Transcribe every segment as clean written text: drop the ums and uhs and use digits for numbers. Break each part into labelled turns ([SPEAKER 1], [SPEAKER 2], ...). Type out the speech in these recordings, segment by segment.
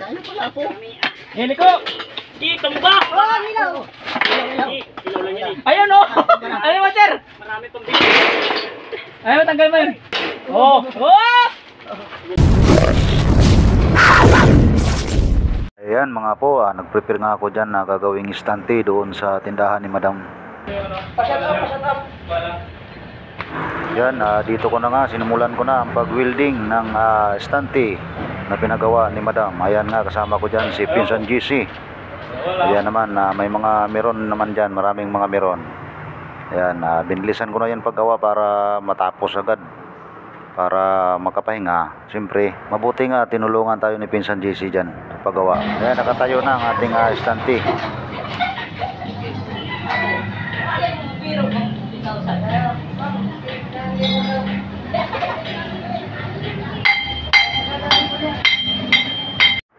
[SPEAKER 1] Kaya pala po.
[SPEAKER 2] Hili ko! Tumba!
[SPEAKER 1] Oh, hilaw!
[SPEAKER 2] Ilaw lang yan eh. Ayun oh! Ano mo sir? Marami pang bigay. Ayun, tanggal mo yun. Oh! Oh!
[SPEAKER 3] Ayan mga po, nag-prepare nga ako dyan na gagawing istante doon sa tindahan ni Madam.
[SPEAKER 1] Pasyat up.
[SPEAKER 3] Yan, dito ko na nga, sinimulan ko na ang pag-welding ng istante na pinagawa ni Madam. Ayan nga, kasama ko dyan si Pinsan GC. Ayan naman, may mga meron naman dyan, maraming mga meron. Ayan, binilisan ko na yan paggawa para matapos agad, para makapahinga. Siyempre, mabuti nga tinulungan tayo ni Pinsan GC dyan sa paggawa. Ayan, nakatayo na ang ating istante.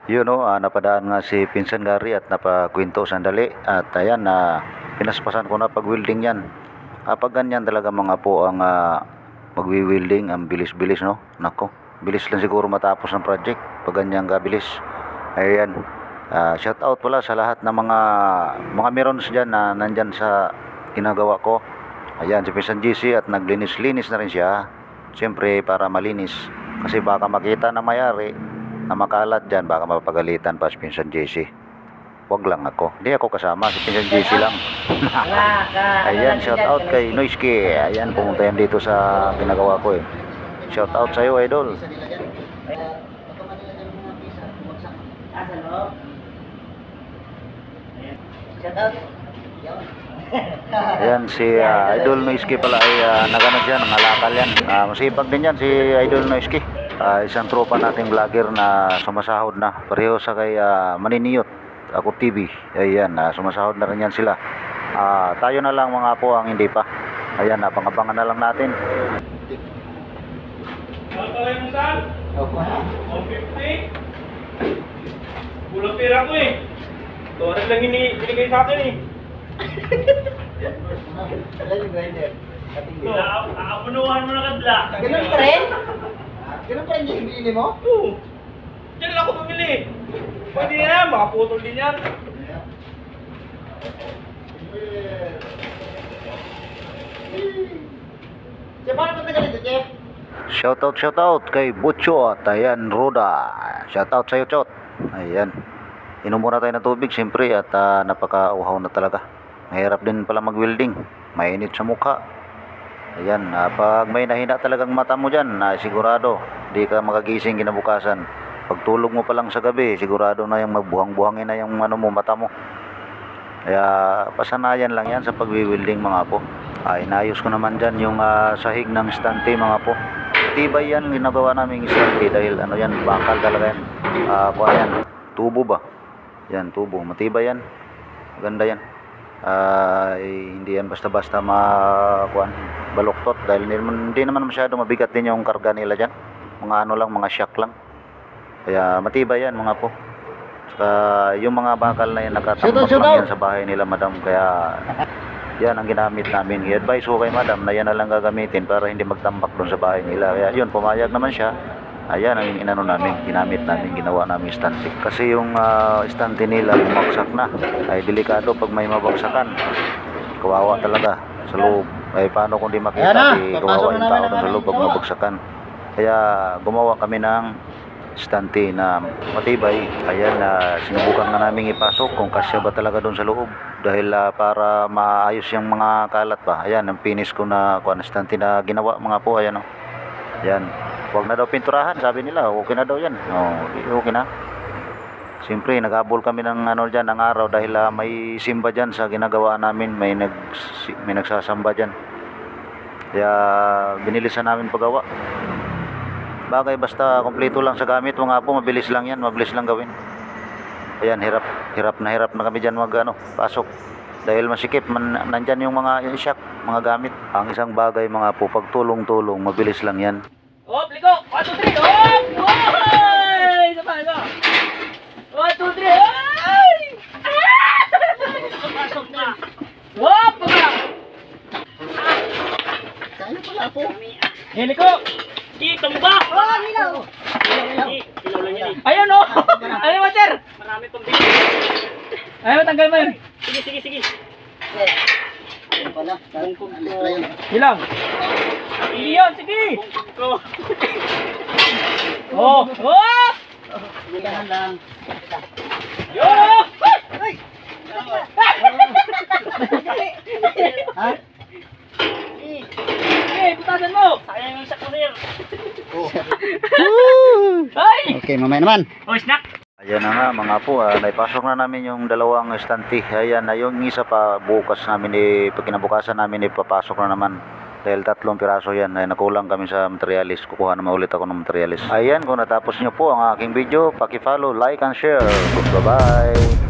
[SPEAKER 3] Yun o, napadaan nga si Pinsan Gary at napakwento sandali. At ayan, pinaspasan ko na pag-welding yan. Pag ganyan talaga mga po ang magwi-welding, ang bilis-bilis no. Nako, bilis lang siguro matapos ng project pag ganyan kabilis. Ayan, shout out pala sa lahat ng mga merons dyan na nandyan sa ginagawa ko. Ayan, si Pinsan GC at naglinis-linis na rin siya. Siyempre para malinis. Kasi baka makita na mayari na makalat dyan, baka mapagalitan pa si Pinsan GC. Wag lang ako. Hindi ako kasama, si Pinsan GC lang. Ayan, shout out kay Noisky. Ayan, pumunta yan dito sa pinagawa ko eh. Shout out sa'yo, idol.
[SPEAKER 1] Shout out.
[SPEAKER 3] Ayan, si Idol Noisky pala ay nagano siya, nangalakal yan. Masipag din yan si Idol Noisky. Isang tropa nating vlogger na sumasahod na. Pareho sa kay Maniniyot, Ako TV. Ayan, sumasahod na rin yan sila. Tayo na lang mga po ang hindi pa. Ayan, pangabangan na lang natin.
[SPEAKER 2] Kalay mo saan? 150? Kulang pera ko eh. Torres lang binigay sa akin eh. Aapunuhan mo na kadla.
[SPEAKER 1] Ganun pa rin? Ganun pa rin yung binili mo?
[SPEAKER 2] Oo. Diyan lang ako bumili. Pwede yan, makaputol din yan.
[SPEAKER 1] Chef, paano pa tagal ito, Chef?
[SPEAKER 3] Shoutout kay Butcho at ayan, Roda. Shoutout sa'yo, Chot. Ayan, inom muna tayo ng tubig siyempre at napaka-uhaw na talaga. Mahirap din pala mag-welding, mainit sa mukha. Ayan, pag may nahina talagang mata mo dyan, sigurado di ka makagising kinabukasan. Pagtulog mo pa lang sa gabi, sigurado na yung magbuhang-buhangin na yung mata mo. Kaya pasanayan lang yan sa pag-welding mga po. Inayos ko naman dyan yung sahig ng istante mga po. Tibay yan, ginagawa namin istante dahil ano yan, bakal talaga yan. Kuha yan, tubo ba? Yan, tubo, matibay yan. Maganda yan. Hindi yan basta-basta baluktot dahil hindi naman masyado mabigat din yung karga nila dyan. Mga ano lang, mga shock lang. Kaya matibay yan mga po. Saka yung mga bakal na yan nakatambak lang yan sa bahay nila Madam. Kaya yan ang ginamit namin. I-advise ko kay Madam na yan na lang gagamitin para hindi magtambak doon sa bahay nila. Kaya yun, pumayag naman siya. Ayan ang inano namin, ginamit namin, ginawa namin istante. Kasi yung istante nila bumagsak na. Ay delikado pag may mabagsakan. Kawawa talaga sa loob. Ay paano kung di makita, kawawa yung tao sa loob pag mabagsakan. Kaya gumawa kami ng istante na matibay. Ayan, sinubukan na namin ipasok kung kasya ba talaga doon sa loob. Dahil para maayos yung mga kalat pa. Ayan, ang finish ko na istante na ginawa mga po. Ayan o. Ayan. Huwag na daw pinturahan, sabi nila. Okay na daw yan. Okay na. Siyempre, naghabol kami ng dyan, ng araw dahil may simba dyan sa ginagawa namin. May nagsasamba dyan. Kaya binilisan namin paggawa. Bagay basta kompleto lang sa gamit mga po, mabilis lang yan, mabilis lang gawin. Ayan, hirap na kami dyan pasok. Dahil masikip, nandyan yung mga shock, mga gamit. Ang isang bagay mga po, pagtulong-tulong, mabilis lang yan.
[SPEAKER 2] Hop, liko! 1, 2, 3! Hop! Hoy! Sama. 1, 2, 3! Ay! Pasok na! Hop! Baba!
[SPEAKER 1] Kaya pala po.
[SPEAKER 2] Hili ko! Tumba!
[SPEAKER 1] Oh, hilaw!
[SPEAKER 2] Ilaw lang yan eh. Ayun o! Ano mo sir? Marami itong bigo. Ayaw, tanggal mo yun. Sige.
[SPEAKER 1] Ano pala? Letra yun.
[SPEAKER 2] Ilang? Hindi yun, sige. Oh!
[SPEAKER 1] Ganun lang.
[SPEAKER 2] Yo!
[SPEAKER 1] Ha?
[SPEAKER 2] Sige, putasan mo. Sayang yung sakurir.
[SPEAKER 1] Oh.
[SPEAKER 2] Ay!
[SPEAKER 1] Okay, mamaya naman.
[SPEAKER 2] Oh, snack.
[SPEAKER 3] Ayan na nga mga po, naipasok na namin yung dalawang estante. Ayan na yung isa pa bukas namin, pag kinabukasan namin ipapasok na naman. Dahil 3 piraso yan, ay nakulang kami sa materialis. Kukuha naman ulit ako ng materialis. Ayan, kung natapos nyo po ang aking video, paki-follow, like and share. Bye-bye!